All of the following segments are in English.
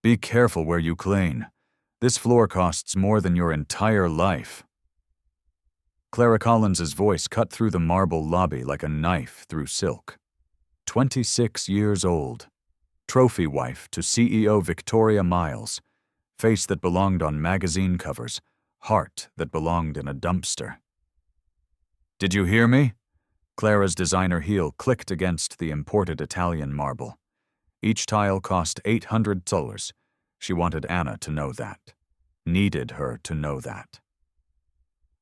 Be careful where you clean. This floor costs more than your entire life. Clara Collins's voice cut through the marble lobby like a knife through silk. 26 years old. Trophy wife to CEO Victoria Miles. Face that belonged on magazine covers. Heart that belonged in a dumpster. Did you hear me? Clara's designer heel clicked against the imported Italian marble. Each tile cost $800. She wanted Anna to know that. Needed her to know that.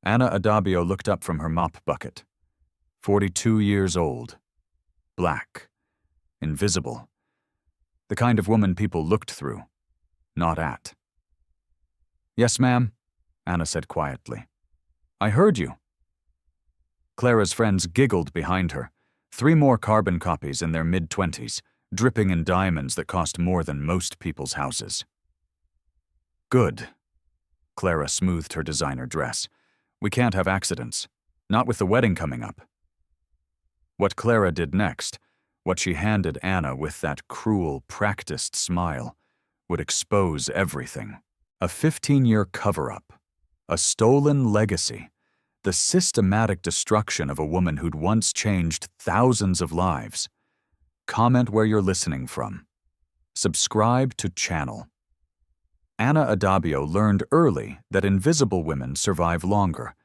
Anna Adabio looked up from her mop bucket. 42 years old. Black. Invisible. The kind of woman people looked through, not at. Yes, ma'am, Anna said quietly. I heard you. Clara's friends giggled behind her. 3 more carbon copies in their mid-20s, dripping in diamonds that cost more than most people's houses. Good. Clara smoothed her designer dress. We can't have accidents. Not with the wedding coming up. What Clara did next, what she handed Anna with that cruel, practiced smile, would expose everything. A 15-year cover-up. A stolen legacy. The systematic destruction of a woman who'd once changed thousands of lives. Comment where you're listening from. Subscribe to channel. Anna Adabio learned early that invisible women survive longer.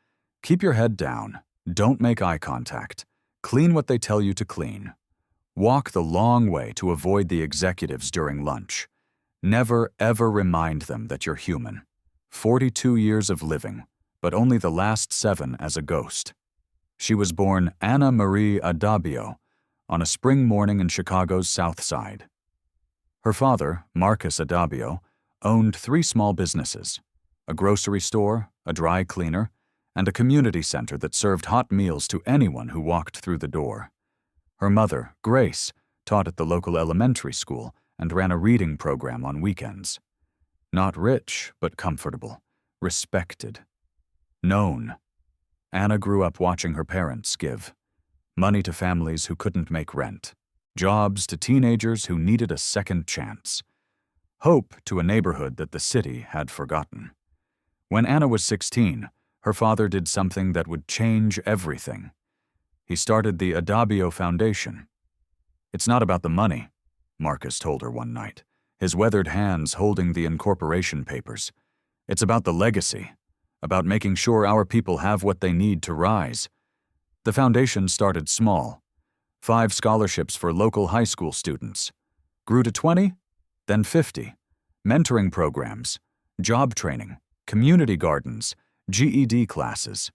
Keep your head down. Don't make eye contact. Clean what they tell you to clean. Walk the long way to avoid the executives during lunch. Never, ever remind them that you're human. 42 years of living, but only the last 7 as a ghost. She was born Anna Marie Adabio on a spring morning in Chicago's South Side. Her father, Marcus Adabio, owned 3 small businesses, a grocery store, a dry cleaner, and a community center that served hot meals to anyone who walked through the door. Her mother, Grace, taught at the local elementary school and ran a reading program on weekends. Not rich, but comfortable, respected, known. Anna grew up watching her parents give. Money to families who couldn't make rent. Jobs to teenagers who needed a second chance. Hope to a neighborhood that the city had forgotten. When Anna was 16, her father did something that would change everything. He started the Adabio Foundation. It's not about the money, Marcus told her one night, his weathered hands holding the incorporation papers. It's about the legacy, about making sure our people have what they need to rise. The foundation started small. 5 scholarships for local high school students. Grew to 20, then 50. Mentoring programs, job training, community gardens, GED classes.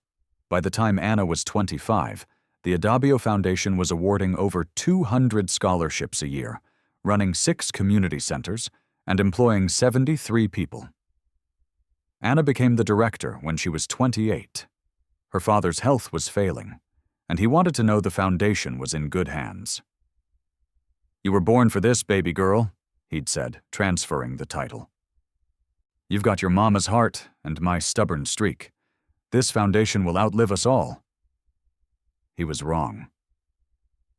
By the time Anna was 25, the Adabio Foundation was awarding over 200 scholarships a year, running 6 community centers, and employing 73 people. Anna became the director when she was 28. Her father's health was failing, and he wanted to know the foundation was in good hands. You were born for this, baby girl, he'd said, transferring the title. You've got your mama's heart and my stubborn streak. This foundation will outlive us all. He was wrong.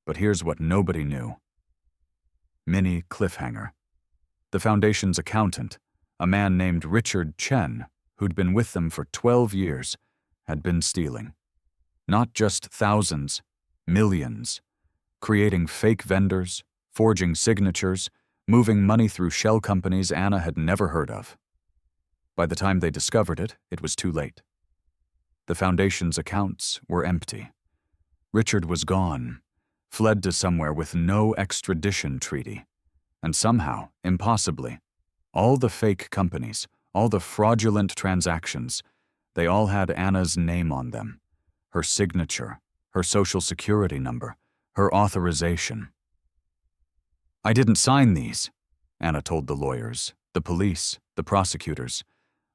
But here's what nobody knew. Mini cliffhanger. The foundation's accountant, a man named Richard Chen, who'd been with them for 12 years, had been stealing. Not just thousands, millions. Creating fake vendors, forging signatures, moving money through shell companies Anna had never heard of. By the time they discovered it, it was too late. The foundation's accounts were empty. Richard was gone, fled to somewhere with no extradition treaty. And somehow, impossibly, all the fake companies, all the fraudulent transactions, they all had Anna's name on them. Her signature, her social security number, her authorization. I didn't sign these, Anna told the lawyers, the police, the prosecutors.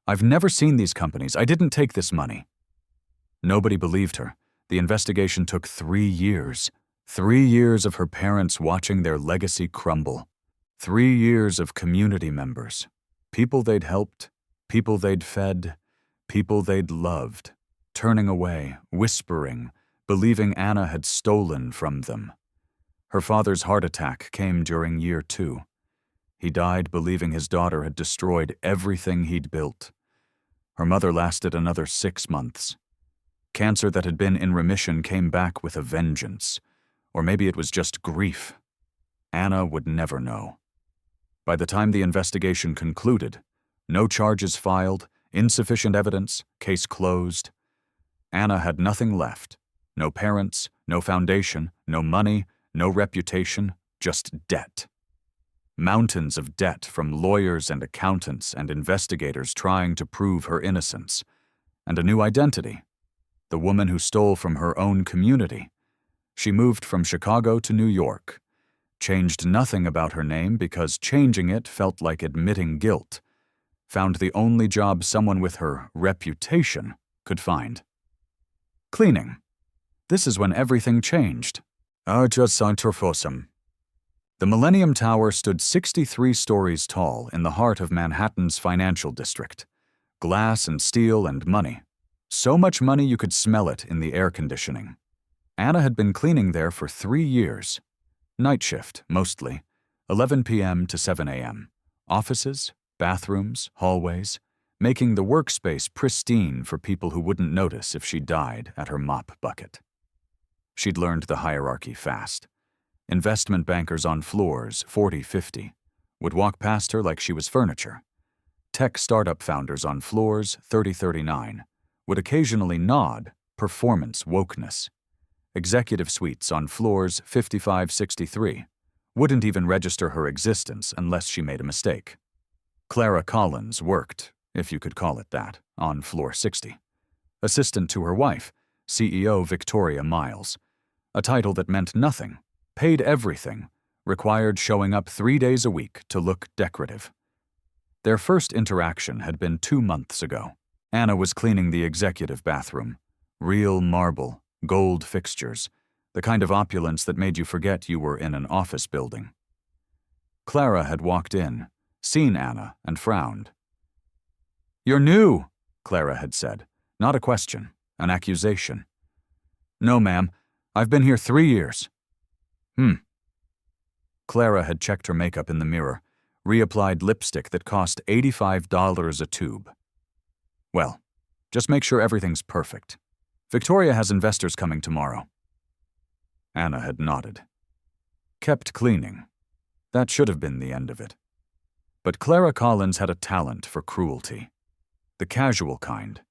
I've never seen these companies. I didn't take this money. Nobody believed her. The investigation took 3 years. 3 years of her parents watching their legacy crumble. 3 years of community members. People they'd helped, people they'd fed, people they'd loved, turning away, whispering, believing Anna had stolen from them. Her father's heart attack came during year 2. He died believing his daughter had destroyed everything he'd built. Her mother lasted another 6 months. Cancer that had been in remission came back with a vengeance. Or maybe it was just grief. Anna would never know. By the time the investigation concluded, no charges filed, insufficient evidence, case closed. Anna had nothing left. No parents, no foundation, no money, no reputation, just debt. Mountains of debt from lawyers and accountants and investigators trying to prove her innocence. And a new identity. The woman who stole from her own community. She moved from Chicago to New York. Changed nothing about her name because changing it felt like admitting guilt. Found the only job someone with her reputation could find. Cleaning. This is when everything changed. The Millennium Tower stood 63 stories tall in the heart of Manhattan's financial district. Glass and steel and money. So much money you could smell it in the air conditioning. Anna had been cleaning there for 3 years. Night shift, mostly. 11 p.m. to 7 a.m. Offices, bathrooms, hallways, making the workspace pristine for people who wouldn't notice if she died at her mop bucket. She'd learned the hierarchy fast. Investment bankers on floors 40, 50 would walk past her like she was furniture. Tech startup founders on floors 30, 39 would occasionally nod, performance wokeness. Executive suites on floors 55, 63 wouldn't even register her existence unless she made a mistake. Clara Collins worked, if you could call it that, on floor 60. Assistant to her wife, CEO Victoria Miles. A title that meant nothing, paid everything, required showing up 3 days a week to look decorative. Their first interaction had been 2 months ago. Anna was cleaning the executive bathroom. Real marble, gold fixtures, the kind of opulence that made you forget you were in an office building. Clara had walked in, seen Anna, and frowned. "You're new," Clara had said. Not a question, an accusation. "No, ma'am. I've been here 3 years." Clara had checked her makeup in the mirror, reapplied lipstick that cost $85 a tube. "Well, just make sure everything's perfect. Victoria has investors coming tomorrow." Anna had nodded. Kept cleaning. That should have been the end of it. But Clara Collins had a talent for cruelty. The casual kind.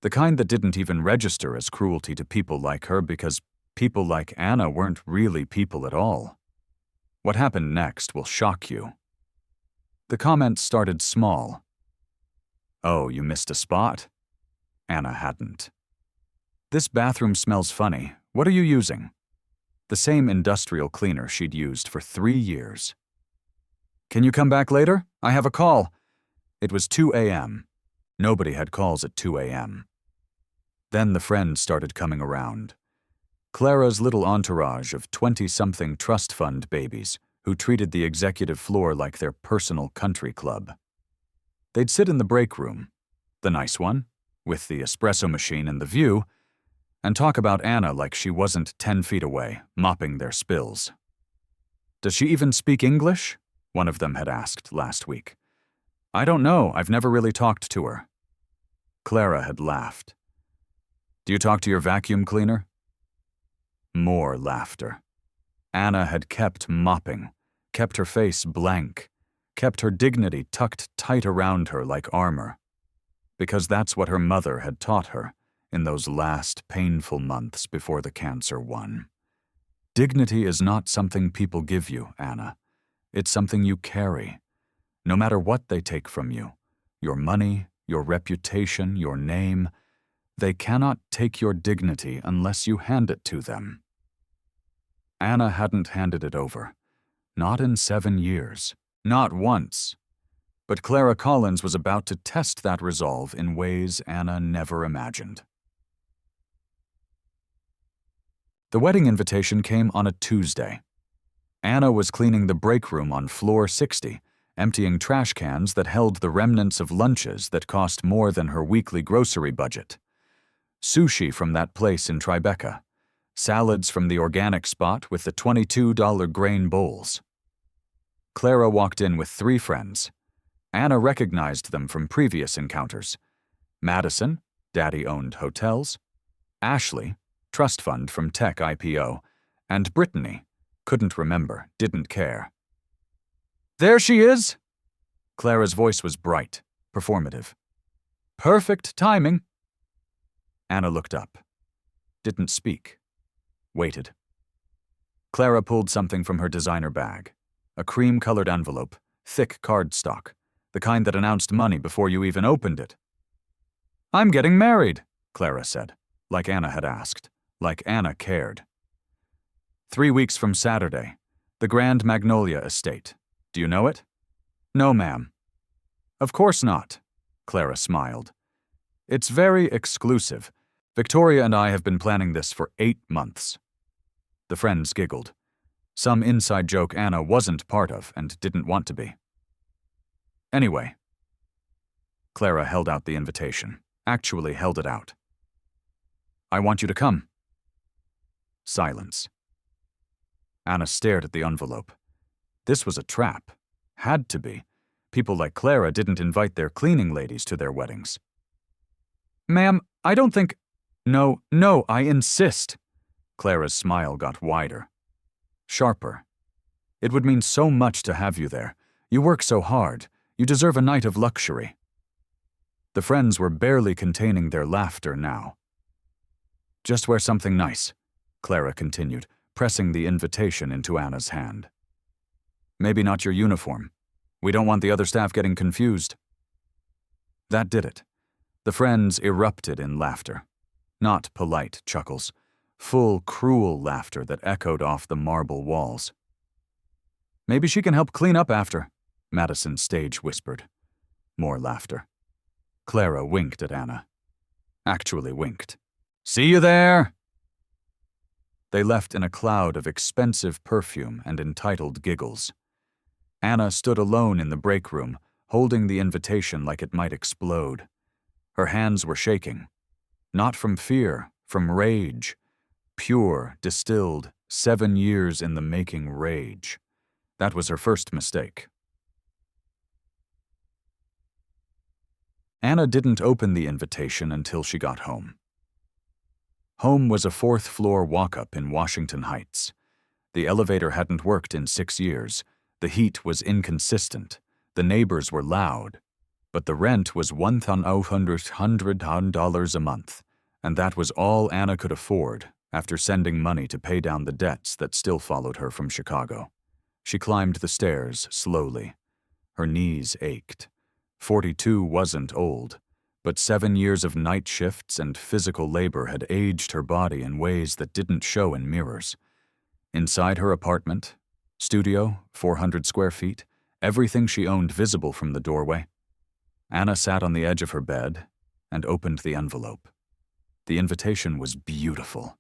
The kind that didn't even register as cruelty to people like her because people like Anna weren't really people at all. What happened next will shock you. The comments started small. "Oh, you missed a spot?" Anna hadn't. "This bathroom smells funny. What are you using?" The same industrial cleaner she'd used for 3 years. "Can you come back later? I have a call." It was 2 a.m. Nobody had calls at 2 a.m. Then the friends started coming around. Clara's little entourage of 20-something trust fund babies who treated the executive floor like their personal country club. They'd sit in the break room, the nice one, with the espresso machine and the view, and talk about Anna like she wasn't 10 feet away, mopping their spills. "Does she even speak English?" one of them had asked last week. "I don't know, I've never really talked to her." Clara had laughed. "Do you talk to your vacuum cleaner?" More laughter. Anna had kept mopping, kept her face blank, kept her dignity tucked tight around her like armor. Because that's what her mother had taught her in those last painful months before the cancer won. Dignity is not something people give you, Anna. It's something you carry. No matter what they take from you, your money, your reputation, your name, they cannot take your dignity unless you hand it to them. Anna hadn't handed it over. Not in 7 years. Not once. But Clara Collins was about to test that resolve in ways Anna never imagined. The wedding invitation came on a Tuesday. Anna was cleaning the break room on floor 60, emptying trash cans that held the remnants of lunches that cost more than her weekly grocery budget. Sushi from that place in Tribeca. Salads from the organic spot with the $22 grain bowls. Clara walked in with 3 friends. Anna recognized them from previous encounters. Madison, daddy-owned hotels. Ashley, trust fund from tech IPO. And Brittany, couldn't remember, didn't care. "There she is!" Clara's voice was bright, performative. "Perfect timing." Anna looked up. Didn't speak. Waited. Clara pulled something from her designer bag. A cream-colored envelope, thick cardstock, the kind that announced money before you even opened it. "I'm getting married," Clara said, like Anna had asked, like Anna cared. 3 weeks from Saturday, the Grand Magnolia Estate. Do you know it? "No, ma'am." "Of course not," Clara smiled. "It's very exclusive. Victoria and I have been planning this for 8 months. The friends giggled. Some inside joke Anna wasn't part of and didn't want to be. Anyway. Clara held out the invitation, actually held it out. "I want you to come." Silence. Anna stared at the envelope. This was a trap. Had to be. People like Clara didn't invite their cleaning ladies to their weddings. "Ma'am, I don't think—" No, I insist." Clara's smile got wider. Sharper. "It would mean so much to have you there. You work so hard. You deserve a night of luxury." The friends were barely containing their laughter now. "Just wear something nice," Clara continued, pressing the invitation into Anna's hand. "Maybe not your uniform. We don't want the other staff getting confused." That did it. The friends erupted in laughter. Not polite chuckles. Full, cruel laughter that echoed off the marble walls. "Maybe she can help clean up after," Madison stage whispered. More laughter. Clara winked at Anna. Actually winked. "See you there!" They left in a cloud of expensive perfume and entitled giggles. Anna stood alone in the break room, holding the invitation like it might explode. Her hands were shaking. Not from fear, from rage. Pure, distilled, 7 years in the making rage. That was her first mistake. Anna didn't open the invitation until she got home. Home was a 4th-floor walk-up in Washington Heights. The elevator hadn't worked in 6 years. The heat was inconsistent. The neighbors were loud. But the rent was $1,800 a month, and that was all Anna could afford after sending money to pay down the debts that still followed her from Chicago. She climbed the stairs slowly. Her knees ached. 42 wasn't old, but 7 years of night shifts and physical labor had aged her body in ways that didn't show in mirrors. Inside her apartment, studio, 400 square feet, everything she owned visible from the doorway, Anna sat on the edge of her bed and opened the envelope. The invitation was beautiful.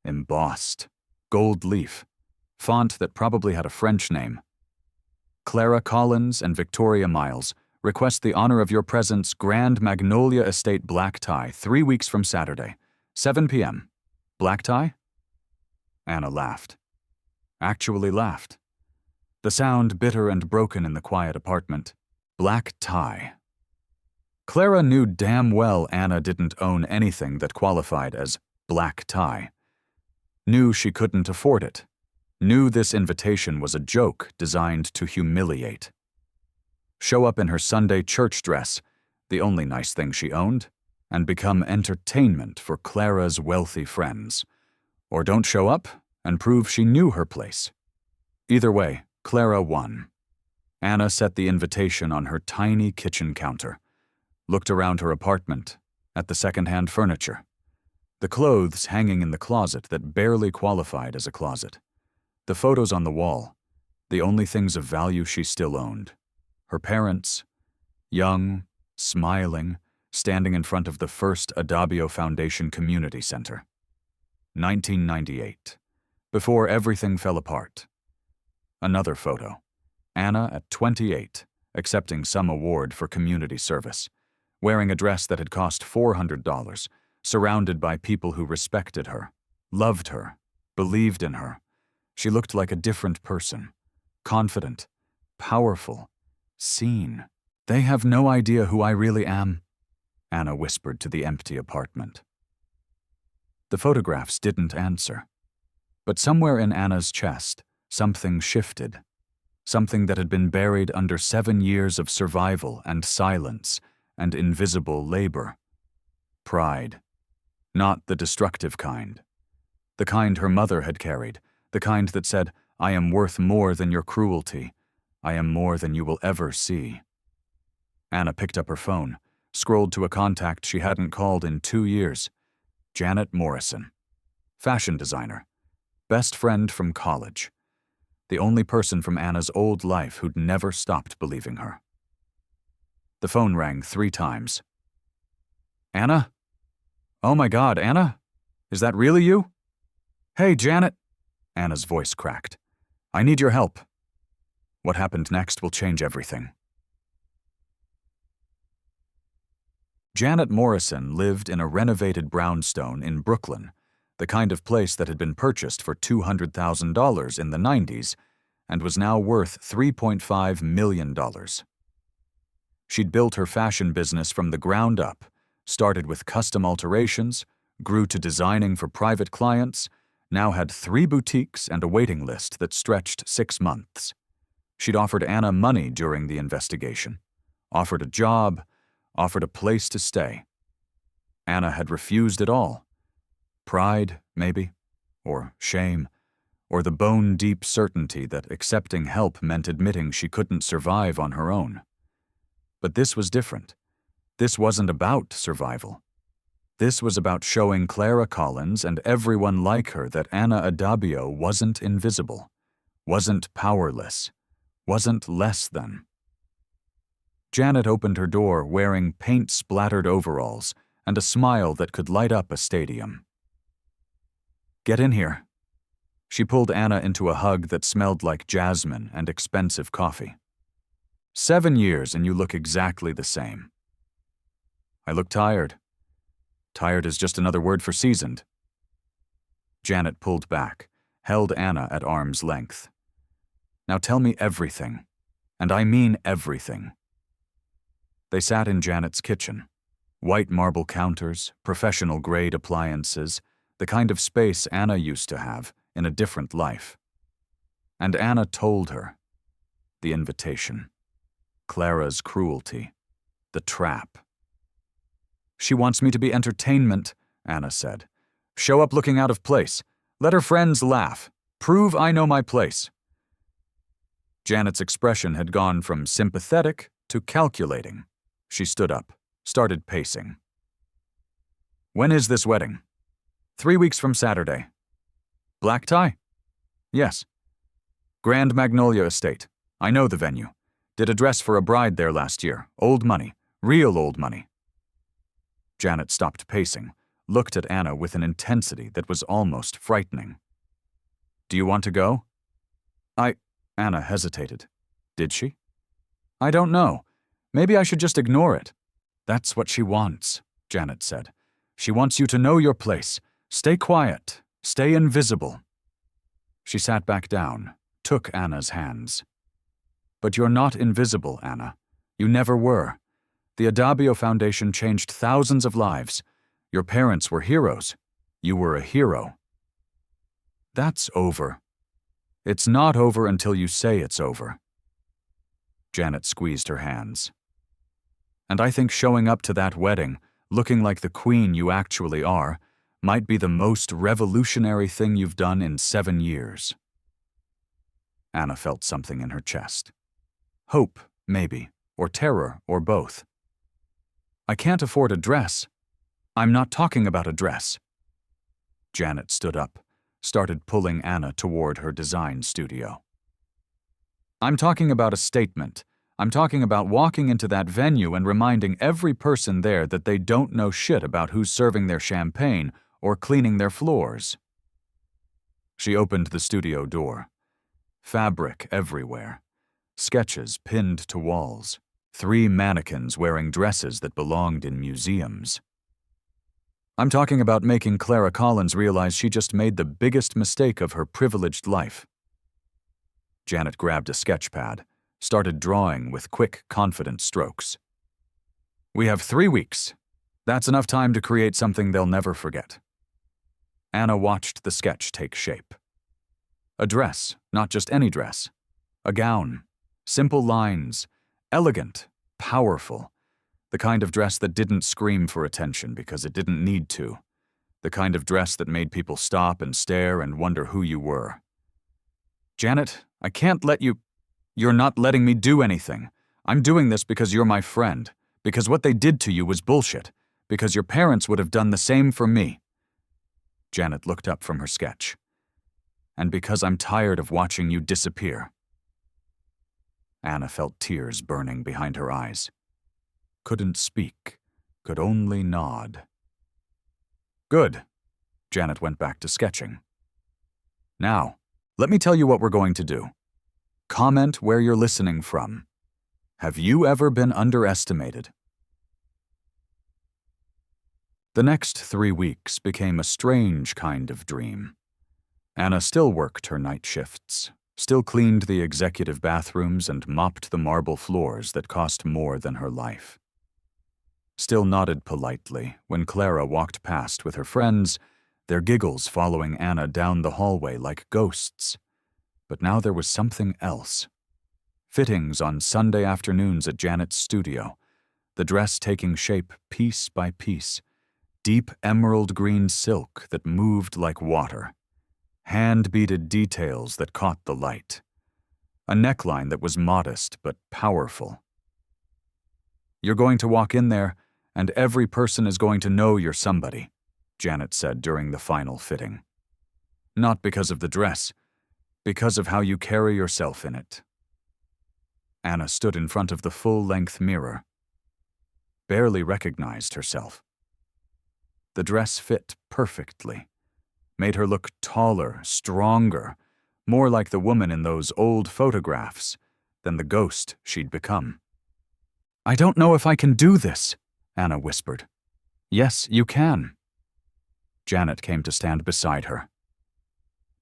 Embossed. Gold leaf. Font that probably had a French name. "Clara Collins and Victoria Miles request the honor of your presence, Grand Magnolia Estate black tie, 3 weeks from Saturday, 7 p.m. Black tie?" Anna laughed. Actually laughed. The sound bitter and broken in the quiet apartment. Black tie. Clara knew damn well Anna didn't own anything that qualified as black tie. Knew she couldn't afford it. Knew this invitation was a joke designed to humiliate. Show up in her Sunday church dress, the only nice thing she owned, and become entertainment for Clara's wealthy friends. Or don't show up and prove she knew her place. Either way, Clara won. Anna set the invitation on her tiny kitchen counter. Looked around her apartment, at the second-hand furniture. The clothes hanging in the closet that barely qualified as a closet. The photos on the wall, the only things of value she still owned. Her parents, young, smiling, standing in front of the first Adabio Foundation Community Center. 1998, before everything fell apart. Another photo, Anna at 28, accepting some award for community service. Wearing a dress that had cost $400, surrounded by people who respected her, loved her, believed in her. She looked like a different person, confident, powerful, seen. They have no idea who I really am, Anna whispered to the empty apartment. The photographs didn't answer. But somewhere in Anna's chest, something shifted. Something that had been buried under 7 years of survival and silence and invisible labor. Pride. Not the destructive kind. The kind her mother had carried, the kind that said, "I am worth more than your cruelty. I am more than you will ever see." Anna picked up her phone, scrolled to a contact she hadn't called in 2 years. Janet Morrison. Fashion designer. Best friend from college. The only person from Anna's old life who'd never stopped believing her. The phone rang 3 times. Anna? Oh my God, Anna? Is that really you? Hey, Janet. Anna's voice cracked. I need your help. What happened next will change everything. Janet Morrison lived in a renovated brownstone in Brooklyn, the kind of place that had been purchased for $200,000 in the 90s and was now worth $3.5 million. She'd built her fashion business from the ground up, started with custom alterations, grew to designing for private clients, now had 3 boutiques and a waiting list that stretched 6 months. She'd offered Anna money during the investigation, offered a job, offered a place to stay. Anna had refused it all. Pride, maybe, or shame, or the bone-deep certainty that accepting help meant admitting she couldn't survive on her own. But this was different. This wasn't about survival. This was about showing Clara Collins and everyone like her that Anna Adabio wasn't invisible, wasn't powerless, wasn't less than. Janet opened her door wearing paint-splattered overalls and a smile that could light up a stadium. Get in here. She pulled Anna into a hug that smelled like jasmine and expensive coffee. 7 years and you look exactly the same. I look tired. Tired is just another word for seasoned. Janet pulled back, held Anna at arm's length. Now tell me everything, and I mean everything. They sat in Janet's kitchen. White marble counters, professional-grade appliances, the kind of space Anna used to have in a different life. And Anna told her. The invitation. Clara's cruelty. The trap. She wants me to be entertainment, Anna said. Show up looking out of place. Let her friends laugh. Prove I know my place. Janet's expression had gone from sympathetic to calculating. She stood up, started pacing. When is this wedding? 3 weeks from Saturday. Black tie? Yes. Grand Magnolia Estate. I know the venue. Did a dress for a bride there last year. Old money. Real old money. Janet stopped pacing, looked at Anna with an intensity that was almost frightening. Do you want to go? Anna hesitated. Did she? I don't know. Maybe I should just ignore it. That's what she wants, Janet said. She wants you to know your place. Stay quiet. Stay invisible. She sat back down, took Anna's hands. But you're not invisible, Anna. You never were. The Adabio Foundation changed thousands of lives. Your parents were heroes. You were a hero. That's over. It's not over until you say it's over. Janet squeezed her hands. And I think showing up to that wedding, looking like the queen you actually are, might be the most revolutionary thing you've done in 7 years. Anna felt something in her chest. Hope, maybe, or terror, or both. I can't afford a dress. I'm not talking about a dress. Janet stood up, started pulling Anna toward her design studio. I'm talking about a statement. I'm talking about walking into that venue and reminding every person there that they don't know shit about who's serving their champagne or cleaning their floors. She opened the studio door. Fabric everywhere. Sketches pinned to walls. 3 mannequins wearing dresses that belonged in museums. I'm talking about making Clara Collins realize she just made the biggest mistake of her privileged life. Janet grabbed a sketch pad, started drawing with quick, confident strokes. "We have 3 weeks. That's enough time to create something they'll never forget." Anna watched the sketch take shape. A dress, not just any dress. A gown. Simple lines. Elegant. Powerful. The kind of dress that didn't scream for attention because it didn't need to. The kind of dress that made people stop and stare and wonder who you were. "Janet, I can't let you—" "You're not letting me do anything. I'm doing this because you're my friend. Because what they did to you was bullshit. Because your parents would have done the same for me." Janet looked up from her sketch. "And because I'm tired of watching you disappear." Anna felt tears burning behind her eyes. Couldn't speak, could only nod. "Good." Janet went back to sketching. "Now, let me tell you what we're going to do. Comment where you're listening from. Have you ever been underestimated?" The next 3 weeks became a strange kind of dream. Anna still worked her night shifts, still cleaned the executive bathrooms and mopped the marble floors that cost more than her life. Still nodded politely when Clara walked past with her friends, their giggles following Anna down the hallway like ghosts. But now there was something else. Fittings on Sunday afternoons at Janet's studio, the dress taking shape piece by piece, deep emerald green silk that moved like water, hand-beaded details that caught the light, a neckline that was modest but powerful. "You're going to walk in there, and every person is going to know you're somebody," Janet said during the final fitting. "Not because of the dress, because of how you carry yourself in it." Anna stood in front of the full-length mirror. Barely recognized herself. The dress fit perfectly, made her look taller, stronger, more like the woman in those old photographs than the ghost she'd become. "I don't know if I can do this," Anna whispered. "Yes, you can." Janet came to stand beside her.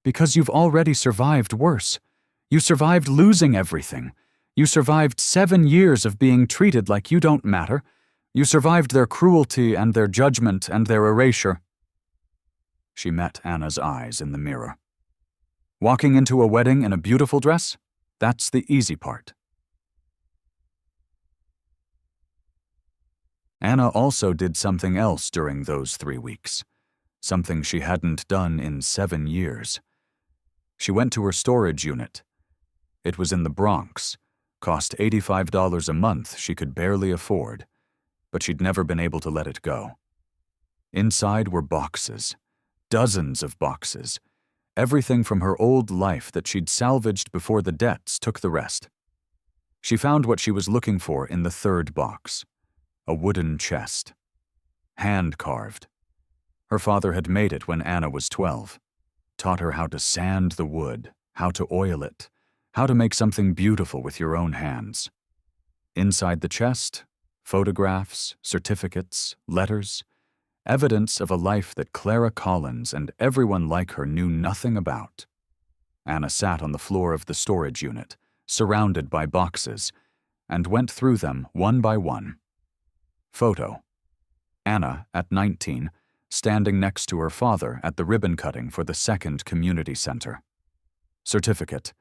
"Because you've already survived worse. You survived losing everything. You survived 7 years of being treated like you don't matter. You survived their cruelty and their judgment and their erasure." She met Anna's eyes in the mirror. "Walking into a wedding in a beautiful dress? That's the easy part." Anna also did something else during those 3 weeks, something she hadn't done in 7 years. She went to her storage unit. It was in the Bronx, cost $85 a month she could barely afford, but she'd never been able to let it go. Inside were boxes, dozens of boxes, everything from her old life that she'd salvaged before the debts took the rest. She found what she was looking for in the third box, a wooden chest. Hand-carved. Her father had made it when Anna was 12, taught her how to sand the wood, how to oil it, how to make something beautiful with your own hands. Inside the chest, photographs, certificates, letters, evidence of a life that Clara Collins and everyone like her knew nothing about. Anna sat on the floor of the storage unit, surrounded by boxes, and went through them one by one. Photo. Anna, at 19, standing next to her father at the ribbon cutting for the second community center. Certificate.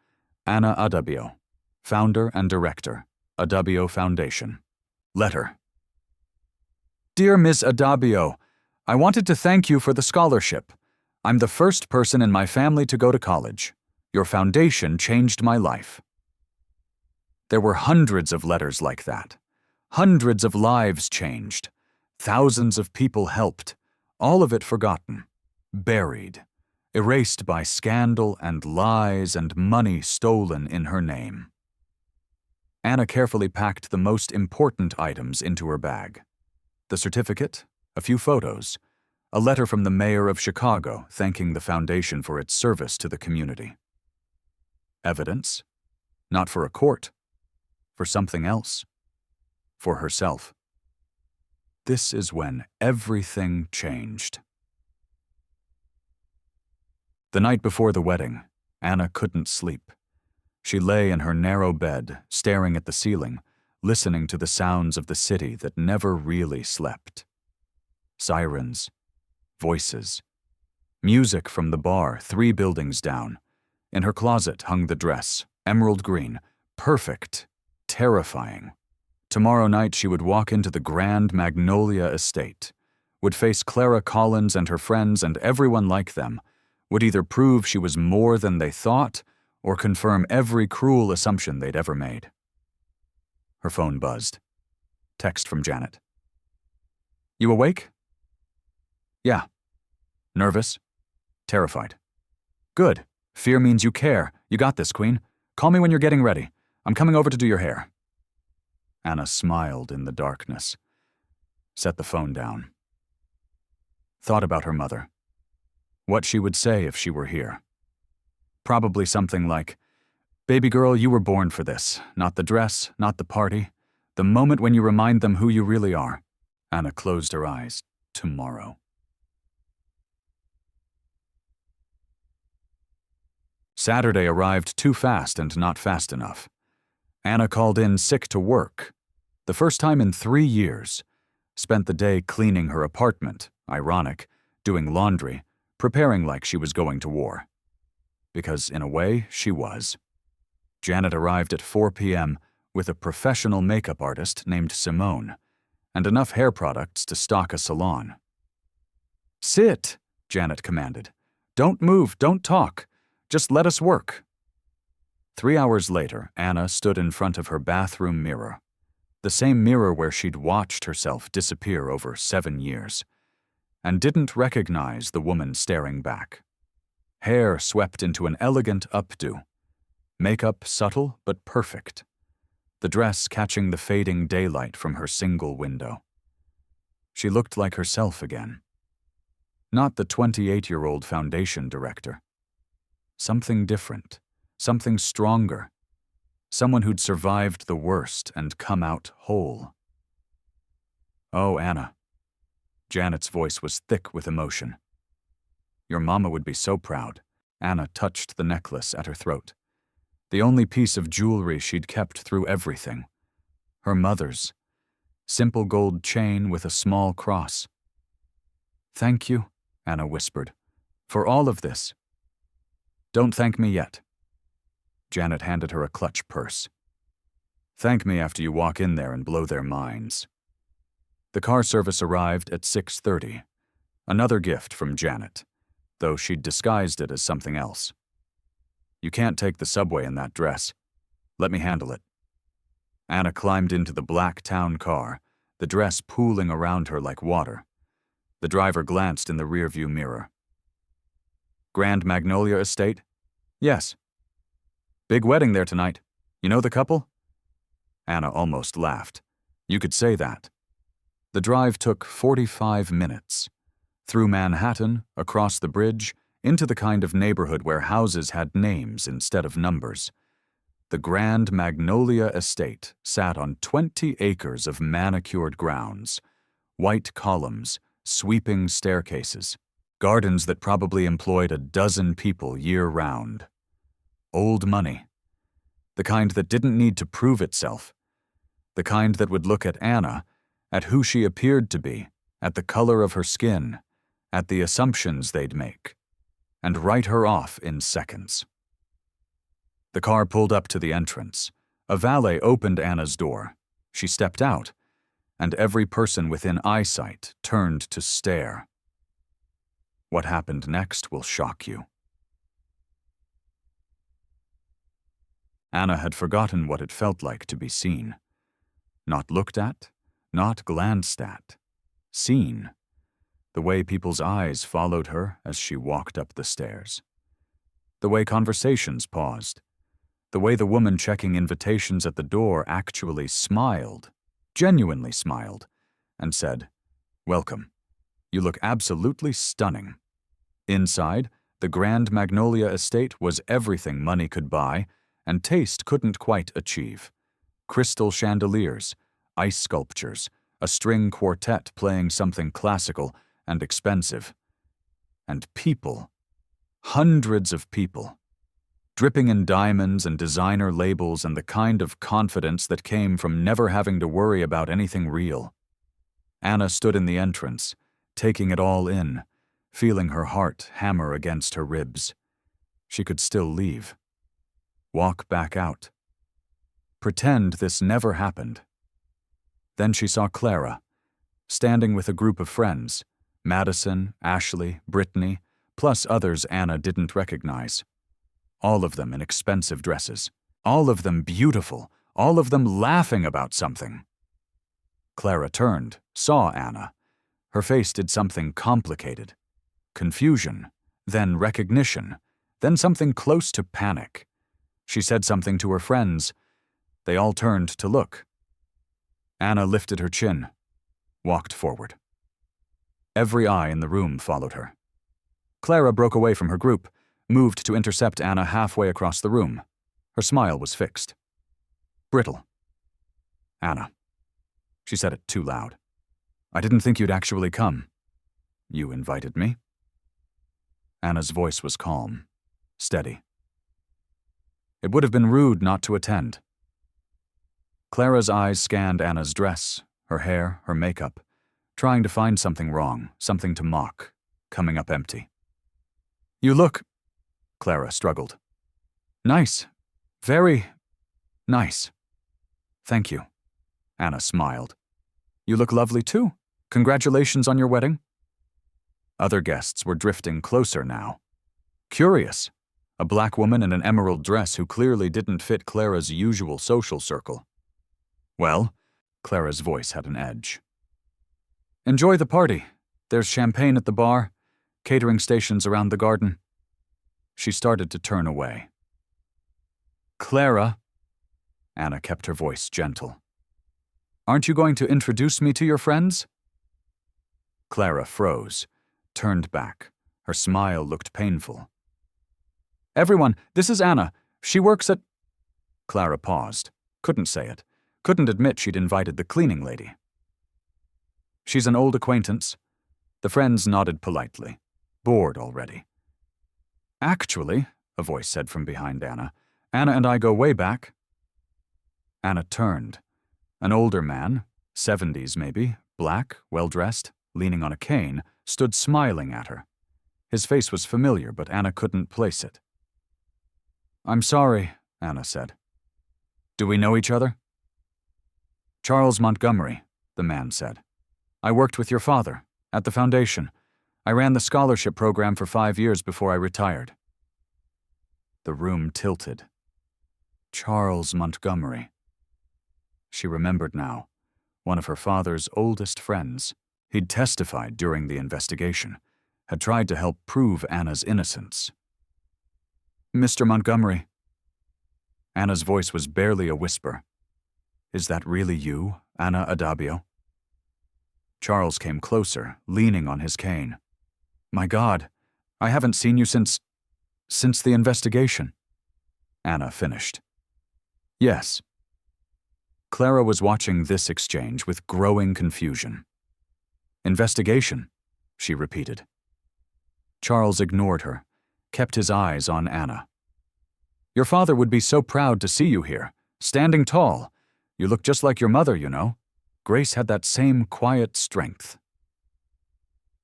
Anna Adabio, founder and director, Adabio Foundation. Letter. Dear Ms. Adabio, I wanted to thank you for the scholarship. I'm the first person in my family to go to college. Your foundation changed my life. There were hundreds of letters like that. Hundreds of lives changed. Thousands of people helped. All of it forgotten. Buried. Erased by scandal and lies and money stolen in her name. Anna carefully packed the most important items into her bag. The certificate, a few photos, a letter from the mayor of Chicago thanking the foundation for its service to the community. Evidence, not for a court, for something else, for herself. This is when everything changed. The night before the wedding, Anna couldn't sleep. She lay in her narrow bed, staring at the ceiling, listening to the sounds of the city that never really slept. Sirens, voices, music from the bar 3 buildings down. In her closet hung the dress, emerald green, perfect, terrifying. Tomorrow night she would walk into the Grand Magnolia estate, would face Clara Collins and her friends and everyone like them, would either prove she was more than they thought or confirm every cruel assumption they'd ever made. Her phone buzzed. Text from Janet. "You awake?" "Yeah." "Nervous?" "Terrified." "Good. Fear means you care. You got this, Queen. Call me when you're getting ready. I'm coming over to do your hair." Anna smiled in the darkness. Set the phone down. Thought about her mother. What she would say if she were here. Probably something like, "Baby girl, you were born for this. Not the dress, not the party. The moment when you remind them who you really are." Anna closed her eyes. Tomorrow. Saturday arrived too fast and not fast enough. Anna called in sick to work. The first time in 3 years. Spent the day cleaning her apartment, ironic, doing laundry, preparing like she was going to war. Because in a way, she was. Janet arrived at 4 p.m. with a professional makeup artist named Simone, and enough hair products to stock a salon. "Sit," Janet commanded. "Don't move, don't talk. Just let us work." 3 hours later, Anna stood in front of her bathroom mirror. The same mirror where she'd watched herself disappear over 7 years, and didn't recognize the woman staring back. Hair swept into an elegant updo. Makeup subtle but perfect. The dress catching the fading daylight from her single window. She looked like herself again. Not the 28-year-old foundation director. Something different, something stronger. Someone who'd survived the worst and come out whole. "Oh, Anna." Janet's voice was thick with emotion. "Your mama would be so proud." Anna touched the necklace at her throat. The only piece of jewelry she'd kept through everything. Her mother's. Simple gold chain with a small cross. "Thank you," Anna whispered, "for all of this." "Don't thank me yet." Janet handed her a clutch purse. "Thank me after you walk in there and blow their minds." The car service arrived at 6:30. Another gift from Janet, though she'd disguised it as something else. "You can't take the subway in that dress. Let me handle it." Anna climbed into the black town car, the dress pooling around her like water. The driver glanced in the rearview mirror. "Grand Magnolia Estate?" "Yes." "Big wedding there tonight. You know the couple?" Anna almost laughed. You could say that. The drive took 45 minutes. Through Manhattan, across the bridge, into the kind of neighborhood where houses had names instead of numbers. The Grand Magnolia Estate sat on 20 acres of manicured grounds, white columns, sweeping staircases, gardens that probably employed a dozen people year-round. Old money. The kind that didn't need to prove itself. The kind that would look at Anna, at who she appeared to be, at the color of her skin, at the assumptions they'd make, and write her off in seconds. The car pulled up to the entrance. A valet opened Anna's door. She stepped out, and every person within eyesight turned to stare. What happened next will shock you. Anna had forgotten what it felt like to be seen. Not looked at, not glanced at. Seen. The way people's eyes followed her as she walked up the stairs. The way conversations paused. The way the woman checking invitations at the door actually smiled, genuinely smiled, and said, "Welcome. You look absolutely stunning." Inside, the Grand Magnolia Estate was everything money could buy and taste couldn't quite achieve. Crystal chandeliers, ice sculptures, a string quartet playing something classical and expensive. And people. Hundreds of people. dripping in diamonds and designer labels and the kind of confidence that came from never having to worry about anything real. Anna stood in the entrance, taking it all in, feeling her heart hammer against her ribs. She could still leave. Walk back out. Pretend this never happened. Then she saw Clara, standing with a group of friends, Madison, Ashley, Brittany, plus others Anna didn't recognize. All of them in expensive dresses. All of them beautiful. All of them laughing about something. Clara turned, saw Anna. Her face did something complicated. Confusion, then recognition, then something close to panic. She said something to her friends. They all turned to look. Anna lifted her chin, walked forward. Every eye in the room followed her. Clara broke away from her group, moved to intercept Anna halfway across the room. Her smile was fixed. Brittle. Anna. She said it too loud. I didn't think you'd actually come. You invited me? Anna's voice was calm, steady. It would have been rude not to attend. Clara's eyes scanned Anna's dress, her hair, her makeup, trying to find something wrong, something to mock, coming up empty. You look, Clara struggled. Nice. Very nice. Thank you. Anna smiled. You look lovely too. Congratulations on your wedding. Other guests were drifting closer now. Curious. A black woman in an emerald dress who clearly didn't fit Clara's usual social circle. Well, Clara's voice had an edge. Enjoy the party. There's champagne at the bar, catering stations around the garden. She started to turn away. Clara, Anna kept her voice gentle. Aren't you going to introduce me to your friends? Clara froze, turned back. Her smile looked painful. Everyone, this is Anna. She works at... Clara paused, couldn't say it, couldn't admit she'd invited the cleaning lady. She's an old acquaintance. The friends nodded politely, bored already. Actually, a voice said from behind Anna and I go way back. Anna turned. An older man, 70s maybe, black, well-dressed, leaning on a cane, stood smiling at her. His face was familiar, but Anna couldn't place it. I'm sorry, Anna said. Do we know each other? Charles Montgomery, the man said. I worked with your father, at the foundation. I ran the scholarship program for 5 years before I retired. The room tilted. Charles Montgomery. She remembered now. One of her father's oldest friends. He'd testified during the investigation, had tried to help prove Anna's innocence. Mr. Montgomery. Anna's voice was barely a whisper. Is that really you, Anna Adabio? Charles came closer, leaning on his cane. My God, I haven't seen you since the investigation. Anna finished. Yes. Clara was watching this exchange with growing confusion. Investigation, she repeated. Charles ignored her, kept his eyes on Anna. Your father would be so proud to see you here, standing tall. You look just like your mother, you know. Grace had that same quiet strength.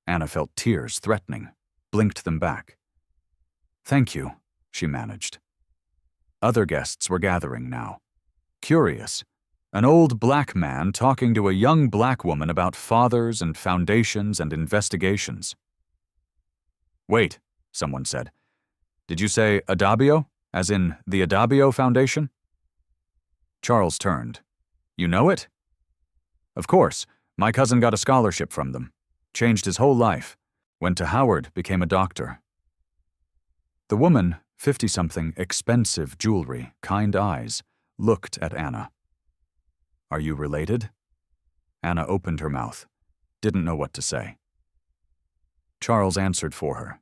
Anna felt tears threatening, blinked them back. Thank you, she managed. Other guests were gathering now. Curious. An old black man talking to a young black woman about fathers and foundations and investigations. Wait, someone said. Did you say Adabio, as in the Adabio Foundation? Charles turned. You know it? Of course. My cousin got a scholarship from them. Changed his whole life. Went to Howard, became a doctor. The woman, 50-something, expensive jewelry, kind eyes, looked at Anna. Are you related? Anna opened her mouth, didn't know what to say. Charles answered for her.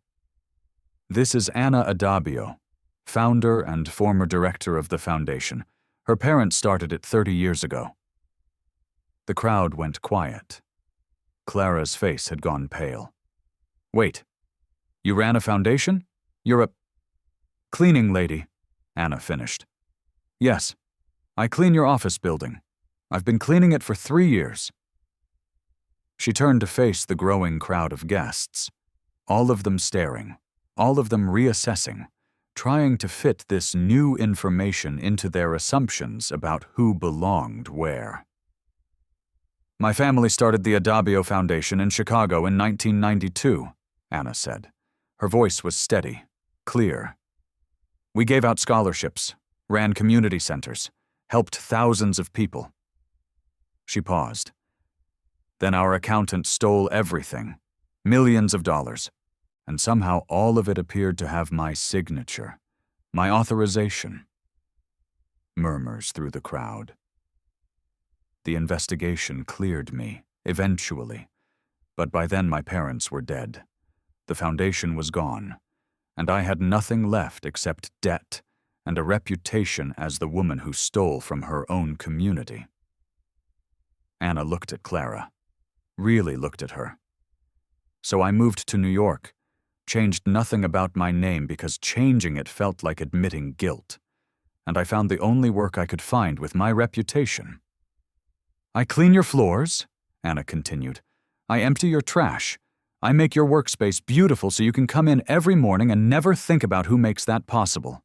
This is Anna Adabio, founder and former director of the foundation. Her parents started it 30 years ago. The crowd went quiet. Clara's face had gone pale. Wait, you ran a foundation? You're a cleaning lady, Anna finished. Yes, I clean your office building. I've been cleaning it for 3 years. She turned to face the growing crowd of guests, all of them staring, all of them reassessing, trying to fit this new information into their assumptions about who belonged where. My family started the Adabio Foundation in Chicago in 1992, Anna said. Her voice was steady, clear. We gave out scholarships, ran community centers, helped thousands of people. She paused. Then our accountant stole everything, millions of dollars, and somehow all of it appeared to have my signature, my authorization. Murmurs through the crowd. The investigation cleared me, eventually, but by then my parents were dead. The foundation was gone, and I had nothing left except debt and a reputation as the woman who stole from her own community. Anna looked at Clara, really looked at her. So I moved to New York, changed nothing about my name because changing it felt like admitting guilt, and I found the only work I could find with my reputation. I clean your floors, Anna continued. I empty your trash. I make your workspace beautiful so you can come in every morning and never think about who makes that possible.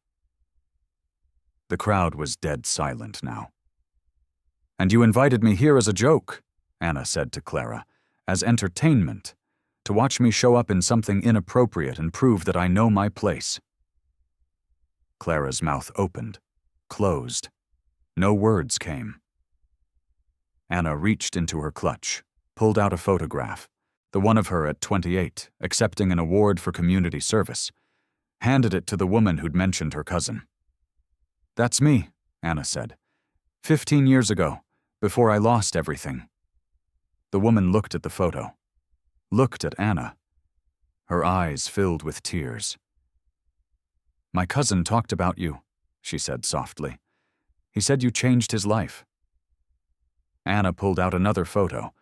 The crowd was dead silent now. And you invited me here as a joke, Anna said to Clara, as entertainment, to watch me show up in something inappropriate and prove that I know my place. Clara's mouth opened, closed. No words came. Anna reached into her clutch, pulled out a photograph, the one of her at 28, accepting an award for community service, handed it to the woman who'd mentioned her cousin. That's me, Anna said. 15 years ago, before I lost everything. The woman looked at the photo, looked at Anna. Her eyes filled with tears. My cousin talked about you, she said softly. He said you changed his life. Anna pulled out another photo,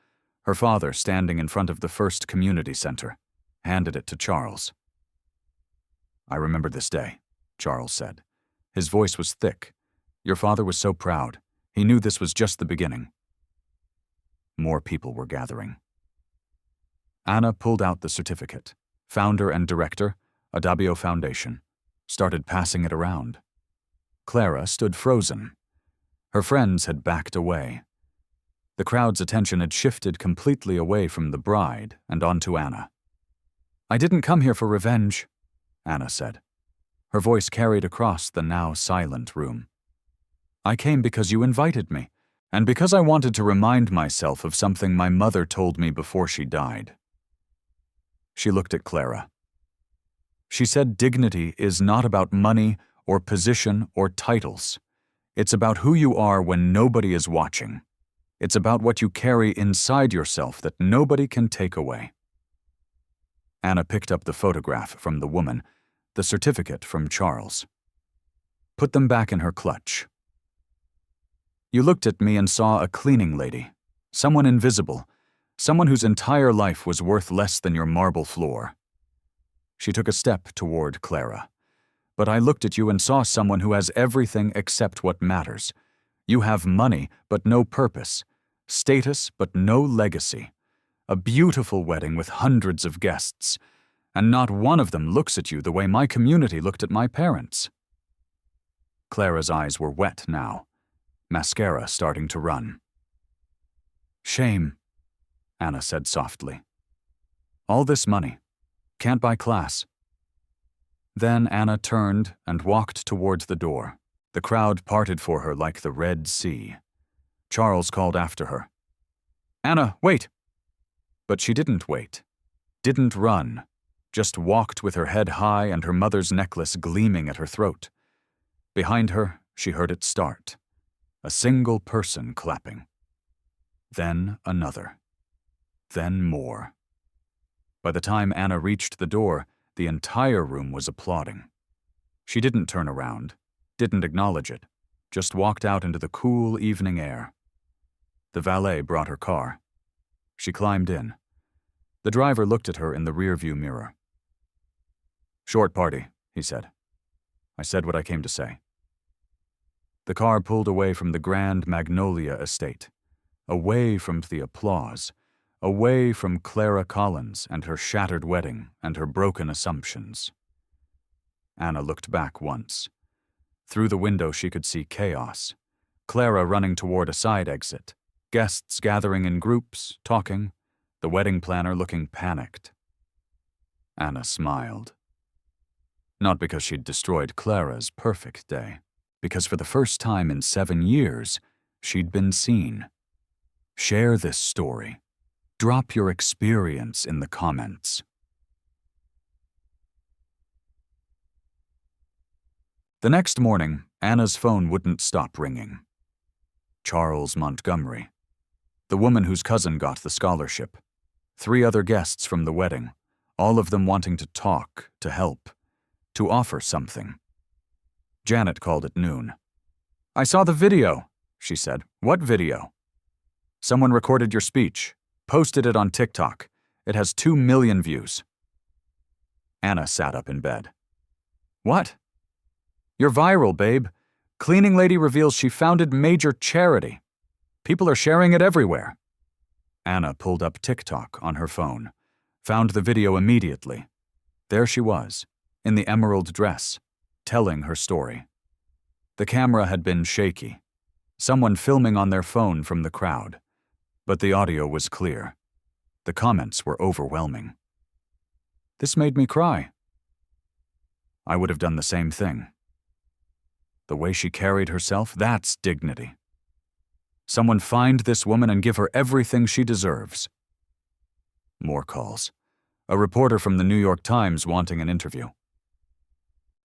her father standing in front of the first community center, handed it to Charles. I remember this day, Charles said. His voice was thick. Your father was so proud. He knew this was just the beginning. More people were gathering. Anna pulled out the certificate, founder and director, Adabio Foundation, started passing it around. Clara stood frozen. Her friends had backed away. The crowd's attention had shifted completely away from the bride and onto Anna. I didn't come here for revenge, Anna said. Her voice carried across the now silent room. I came because you invited me, and because I wanted to remind myself of something my mother told me before she died. She looked at Clara. She said dignity is not about money or position or titles. It's about who you are when nobody is watching. It's about what you carry inside yourself that nobody can take away. Anna picked up the photograph from the woman, the certificate from Charles. Put them back in her clutch. You looked at me and saw a cleaning lady, someone invisible, someone whose entire life was worth less than your marble floor. She took a step toward Clara. But I looked at you and saw someone who has everything except what matters. You have money, but no purpose. Status, but no legacy. A beautiful wedding with hundreds of guests. And not one of them looks at you the way my community looked at my parents. Clara's eyes were wet now, mascara starting to run. Shame, Anna said softly. All this money. Can't buy class. Then Anna turned and walked towards the door. The crowd parted for her like the Red Sea. Charles called after her. Anna, wait! But she didn't wait. Didn't run. Just walked with her head high and her mother's necklace gleaming at her throat. Behind her, she heard it start. A single person clapping. Then another. Then more. By the time Anna reached the door, the entire room was applauding. She didn't turn around, didn't acknowledge it, just walked out into the cool evening air. The valet brought her car. She climbed in. The driver looked at her in the rearview mirror. Short party, he said. I said what I came to say. The car pulled away from the grand Magnolia estate, away from the applause, away from Clara Collins and her shattered wedding and her broken assumptions. Anna looked back once. Through the window she could see chaos. Clara running toward a side exit, guests gathering in groups, talking, the wedding planner looking panicked. Anna smiled. Not because she'd destroyed Clara's perfect day, because for the first time in 7 years, she'd been seen. Share this story. Drop your experience in the comments. The next morning, Anna's phone wouldn't stop ringing. Charles Montgomery, the woman whose cousin got the scholarship, 3 other guests from the wedding, all of them wanting to talk, to help, to offer something. Janet called at noon. "I saw the video," she said. "What video?" "Someone recorded your speech, posted it on TikTok. It has 2 million views." Anna sat up in bed. "What?" "You're viral, babe. Cleaning lady reveals she founded major charity. People are sharing it everywhere." Anna pulled up TikTok on her phone, found the video immediately. There she was, in the emerald dress, telling her story. The camera had been shaky, someone filming on their phone from the crowd, but the audio was clear. The comments were overwhelming. "This made me cry." I would have done the same thing. The way she carried herself, that's dignity. Someone find this woman and give her everything she deserves. More calls. A reporter from the New York Times wanting an interview.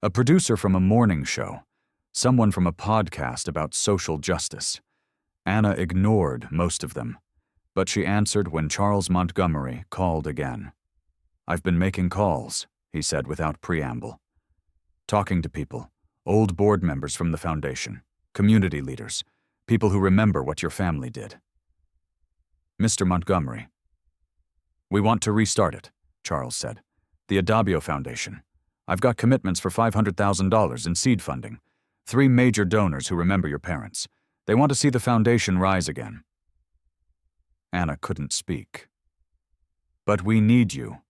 A producer from a morning show. Someone from a podcast about social justice. Anna ignored most of them, but she answered when Charles Montgomery called again. "I've been making calls," he said without preamble. "Talking to people, old board members from the foundation, community leaders, people who remember what your family did." "Mr. Montgomery." "We want to restart it," Charles said. "The Adabio Foundation. I've got commitments for $500,000 in seed funding. 3 major donors who remember your parents. They want to see the foundation rise again." Anna couldn't speak. "But we need you,"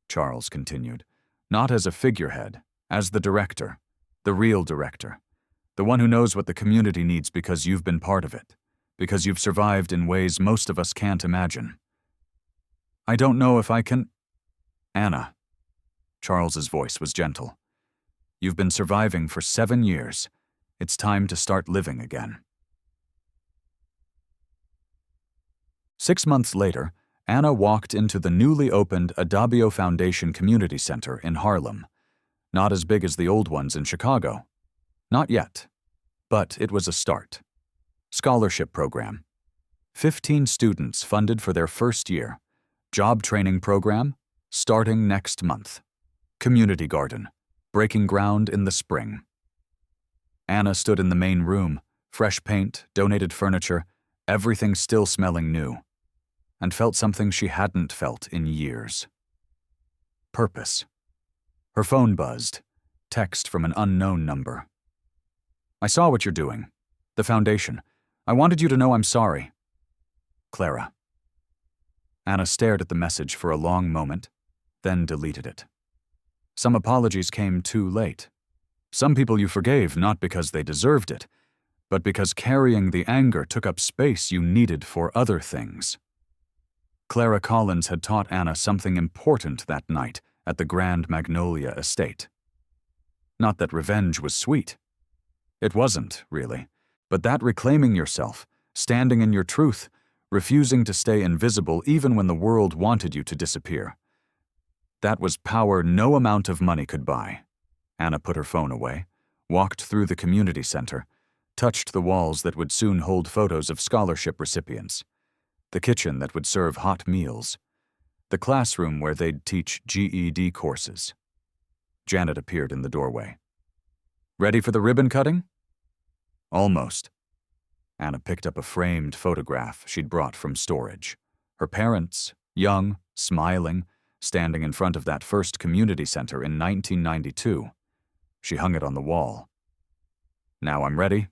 Charles continued, "not as a figurehead, as the director, the real director, the one who knows what the community needs because you've been part of it, because you've survived in ways most of us can't imagine." "I don't know if I can—" "Anna," Charles's voice was gentle, "you've been surviving for 7 years. It's time to start living again." 6 months later, Anna walked into the newly opened Adabio Foundation Community Center in Harlem. Not as big as the old ones in Chicago. Not yet. But it was a start. Scholarship program. 15 students funded for their first year. Job training program, starting next month. Community garden, breaking ground in the spring. Anna stood in the main room, fresh paint, donated furniture, everything still smelling new, and felt something she hadn't felt in years. Purpose. Her phone buzzed. Text from an unknown number. "I saw what you're doing. The foundation. I wanted you to know I'm sorry. Clara." Anna stared at the message for a long moment, then deleted it. Some apologies came too late. Some people you forgave not because they deserved it, but because carrying the anger took up space you needed for other things. Clara Collins had taught Anna something important that night at the Grand Magnolia estate. Not that revenge was sweet. It wasn't, really, but that reclaiming yourself, standing in your truth, refusing to stay invisible even when the world wanted you to disappear. That was power no amount of money could buy. Anna put her phone away, walked through the community center, touched the walls that would soon hold photos of scholarship recipients, the kitchen that would serve hot meals, the classroom where they'd teach GED courses. Janet appeared in the doorway. "Ready for the ribbon cutting?" "Almost." Anna picked up a framed photograph she'd brought from storage. Her parents, young, smiling, standing in front of that first community center in 1992. She hung it on the wall. "Now I'm ready."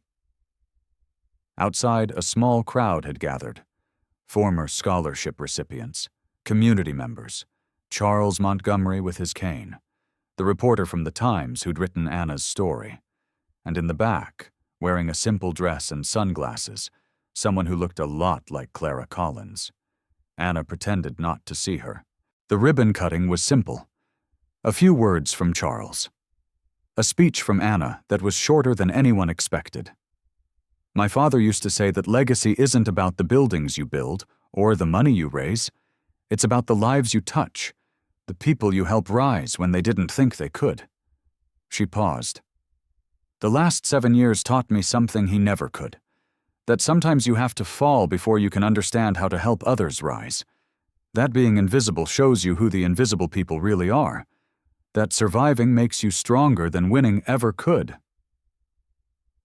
Outside, a small crowd had gathered. Former scholarship recipients, community members, Charles Montgomery with his cane, the reporter from the Times who'd written Anna's story, and in the back, wearing a simple dress and sunglasses, someone who looked a lot like Clara Collins. Anna pretended not to see her. The ribbon cutting was simple. A few words from Charles. A speech from Anna that was shorter than anyone expected. My father used to say that legacy isn't about the buildings you build or the money you raise. It's about the lives you touch, the people you help rise when they didn't think they could. She paused. The last 7 years taught me something he never could. That sometimes you have to fall before you can understand how to help others rise. That being invisible shows you who the invisible people really are. That surviving makes you stronger than winning ever could.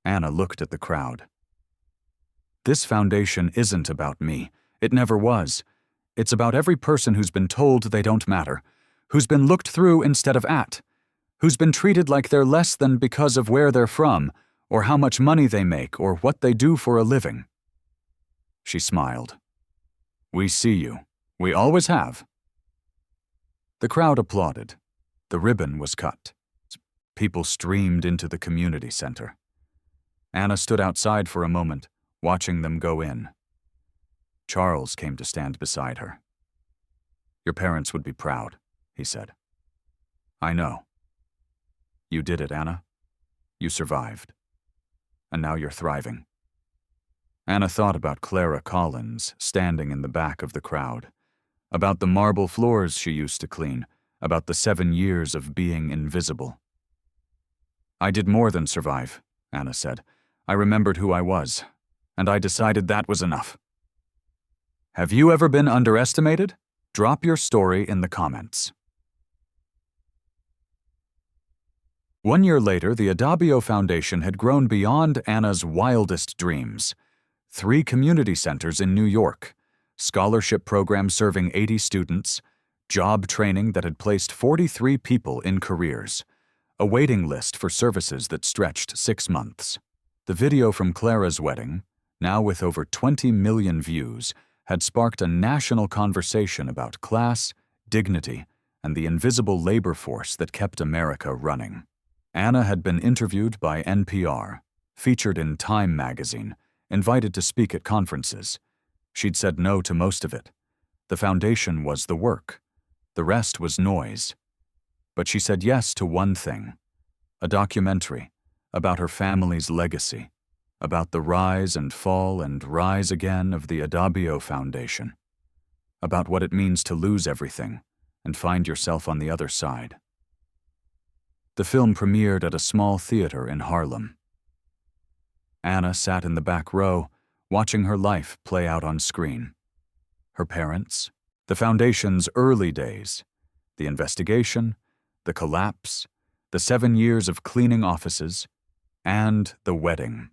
Anna looked at the crowd. This foundation isn't about me. It never was. It's about every person who's been told they don't matter, who's been looked through instead of at, who's been treated like they're less than because of where they're from, or how much money they make, or what they do for a living. She smiled. We see you. We always have. The crowd applauded. The ribbon was cut. People streamed into the community center. Anna stood outside for a moment, watching them go in. Charles came to stand beside her. Your parents would be proud, he said. I know. You did it, Anna. You survived. And now you're thriving. Anna thought about Clara Collins standing in the back of the crowd, about the marble floors she used to clean, about the 7 years of being invisible. I did more than survive, Anna said. I remembered who I was, and I decided that was enough. Have you ever been underestimated? Drop your story in the comments. 1 year later, the Adabio Foundation had grown beyond Anna's wildest dreams. 3 community centers in New York, scholarship programs serving 80 students, job training that had placed 43 people in careers, a waiting list for services that stretched 6 months. The video from Clara's wedding, now with over 20 million views, had sparked a national conversation about class, dignity, and the invisible labor force that kept America running. Anna had been interviewed by NPR, featured in Time magazine, invited to speak at conferences. She'd said no to most of it. The foundation was the work. The rest was noise. But she said yes to one thing, a documentary about her family's legacy, about the rise and fall and rise again of the Adabio Foundation, about what it means to lose everything and find yourself on the other side. The film premiered at a small theater in Harlem. Anna sat in the back row, watching her life play out on screen. Her parents, the foundation's early days, the investigation, the collapse, the 7 years of cleaning offices, and the wedding.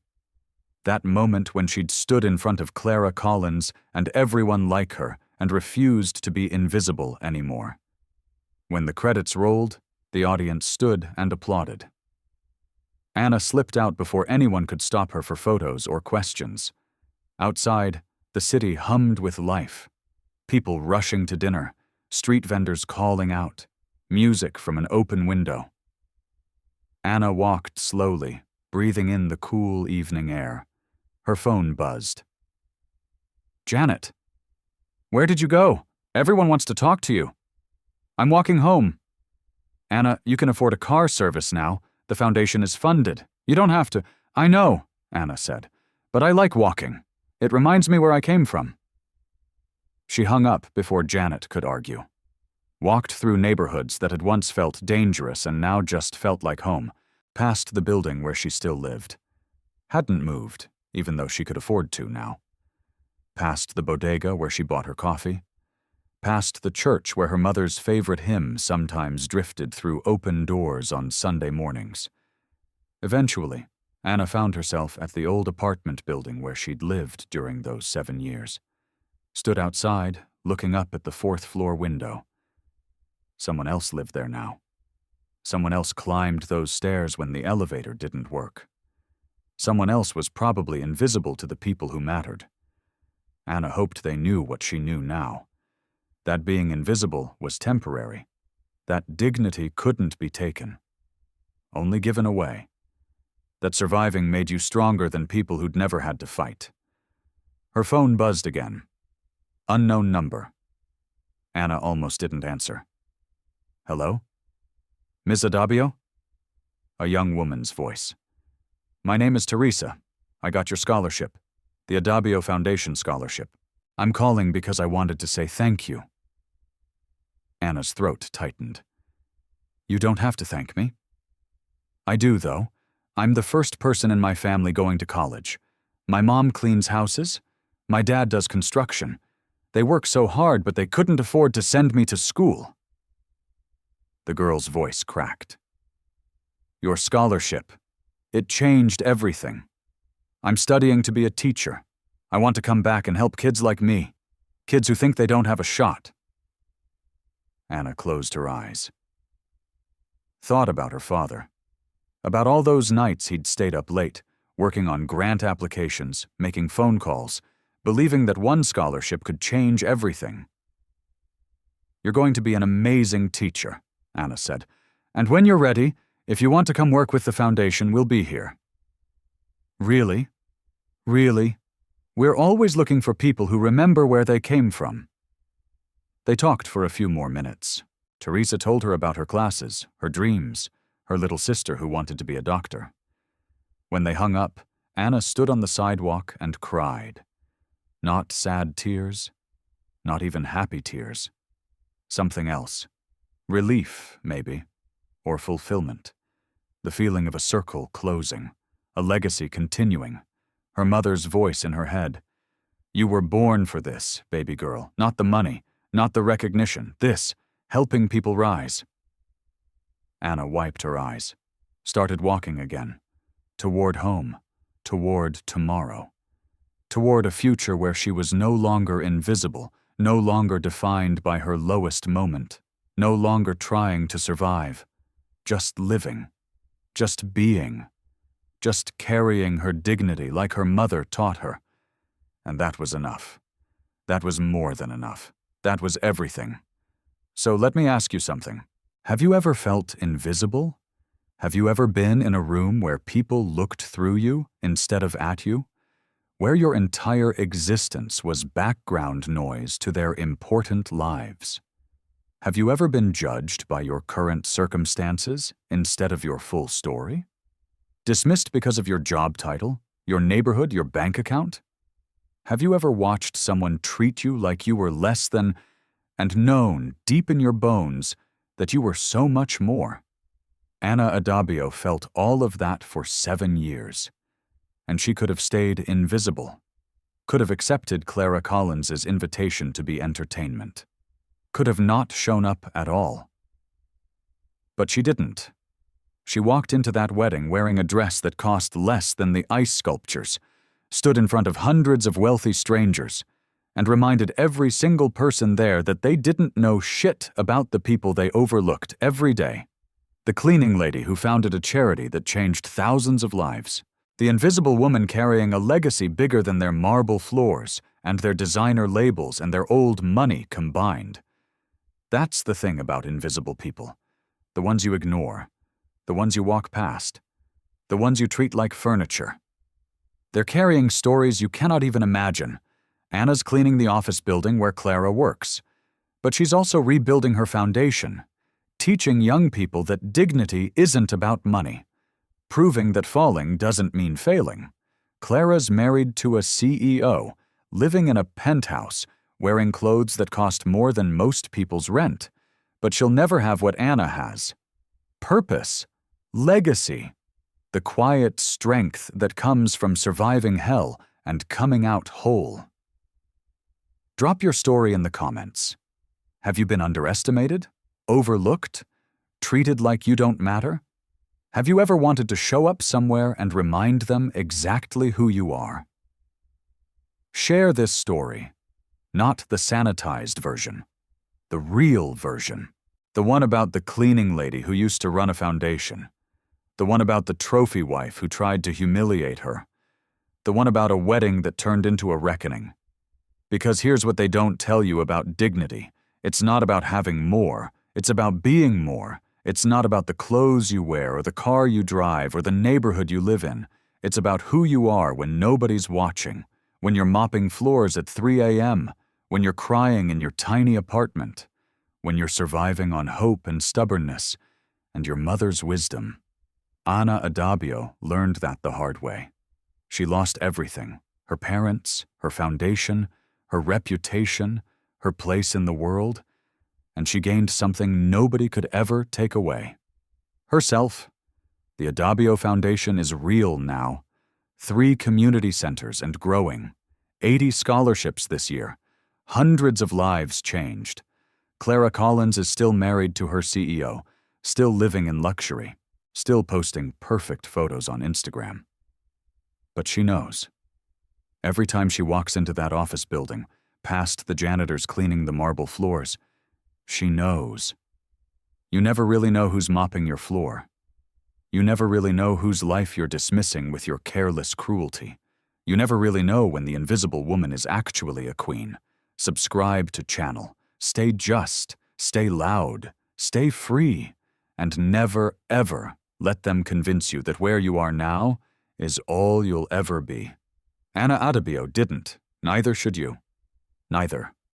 That moment when she'd stood in front of Clara Collins and everyone like her and refused to be invisible anymore. When the credits rolled, the audience stood and applauded. Anna slipped out before anyone could stop her for photos or questions. Outside, the city hummed with life. People rushing to dinner, street vendors calling out, music from an open window. Anna walked slowly, breathing in the cool evening air. Her phone buzzed. Janet, where did you go? Everyone wants to talk to you. I'm walking home. Anna, you can afford a car service now. The foundation is funded. You don't have to. I know, Anna said, but I like walking. It reminds me where I came from. She hung up before Janet could argue. Walked through neighborhoods that had once felt dangerous and now just felt like home, past the building where she still lived. Hadn't moved, even though she could afford to now. Past the bodega where she bought her coffee. Past the church where her mother's favorite hymn sometimes drifted through open doors on Sunday mornings. Eventually, Anna found herself at the old apartment building where she'd lived during those 7 years. Stood outside, looking up at the 4th floor window. Someone else lived there now. Someone else climbed those stairs when the elevator didn't work. Someone else was probably invisible to the people who mattered. Anna hoped they knew what she knew now. That being invisible was temporary. That dignity couldn't be taken. Only given away. That surviving made you stronger than people who'd never had to fight. Her phone buzzed again. Unknown number. Anna almost didn't answer. Hello? Ms. Adabio? A young woman's voice. My name is Teresa. I got your scholarship. The Adabio Foundation scholarship. I'm calling because I wanted to say thank you. Anna's throat tightened. You don't have to thank me. I do, though. I'm the first person in my family going to college. My mom cleans houses. My dad does construction. They work so hard, but they couldn't afford to send me to school. The girl's voice cracked. Your scholarship. It changed everything. I'm studying to be a teacher. I want to come back and help kids like me. Kids who think they don't have a shot. Anna closed her eyes. Thought about her father. About all those nights he'd stayed up late, working on grant applications, making phone calls, believing that one scholarship could change everything. You're going to be an amazing teacher, Anna said. And when you're ready, if you want to come work with the foundation, we'll be here. Really? Really? We're always looking for people who remember where they came from. They talked for a few more minutes. Teresa told her about her classes, her dreams, her little sister who wanted to be a doctor. When they hung up, Anna stood on the sidewalk and cried. Not sad tears, not even happy tears. Something else. Relief, maybe, or fulfillment. The feeling of a circle closing, a legacy continuing, her mother's voice in her head. You were born for this, baby girl, not the money, not the recognition, this, helping people rise. Anna wiped her eyes, started walking again, toward home, toward tomorrow, toward a future where she was no longer invisible, no longer defined by her lowest moment, no longer trying to survive, just living, just being, just carrying her dignity like her mother taught her. And that was enough. That was more than enough. That was everything. So let me ask you something. Have you ever felt invisible? Have you ever been in a room where people looked through you instead of at you? Where your entire existence was background noise to their important lives? Have you ever been judged by your current circumstances instead of your full story? Dismissed because of your job title, your neighborhood, your bank account? Have you ever watched someone treat you like you were less than, and known deep in your bones that you were so much more? Anna Adabio felt all of that for 7 years, and she could have stayed invisible, could have accepted Clara Collins's invitation to be entertainment, could have not shown up at all. But she didn't. She walked into that wedding wearing a dress that cost less than the ice sculptures, stood in front of hundreds of wealthy strangers, and reminded every single person there that they didn't know shit about the people they overlooked every day. The cleaning lady who founded a charity that changed thousands of lives. The invisible woman carrying a legacy bigger than their marble floors and their designer labels and their old money combined. That's the thing about invisible people. The ones you ignore. The ones you walk past. The ones you treat like furniture. They're carrying stories you cannot even imagine. Anna's cleaning the office building where Clara works. But she's also rebuilding her foundation, teaching young people that dignity isn't about money, proving that falling doesn't mean failing. Clara's married to a CEO, living in a penthouse, wearing clothes that cost more than most people's rent. But she'll never have what Anna has. Purpose, legacy, the quiet strength that comes from surviving hell and coming out whole. Drop your story in the comments. Have you been underestimated? Overlooked? Treated like you don't matter? Have you ever wanted to show up somewhere and remind them exactly who you are? Share this story, not the sanitized version, the real version, the one about the cleaning lady who used to run a foundation, The one about the trophy wife who tried to humiliate her. The one about a wedding that turned into a reckoning. Because here's what they don't tell you about dignity. It's not about having more. It's about being more. It's not about the clothes you wear or the car you drive or the neighborhood you live in. It's about who you are when nobody's watching, when you're mopping floors at 3 a.m., when you're crying in your tiny apartment, when you're surviving on hope and stubbornness and your mother's wisdom. Ana Adabio learned that the hard way. She lost everything: her parents, her foundation, her reputation, her place in the world, and she gained something nobody could ever take away: herself. The Adabio Foundation is real now. 3 community centers and growing. 80 scholarships this year. Hundreds of lives changed. Clara Collins is still married to her CEO, still living in luxury, still posting perfect photos on Instagram. But she knows. Every time she walks into that office building, past the janitors cleaning the marble floors, she knows. You never really know who's mopping your floor. You never really know whose life you're dismissing with your careless cruelty. You never really know when the invisible woman is actually a queen. Subscribe to channel. Stay just. Stay loud. Stay free. And never, ever let them convince you that where you are now is all you'll ever be. Ana Adabio didn't. Neither should you. Neither.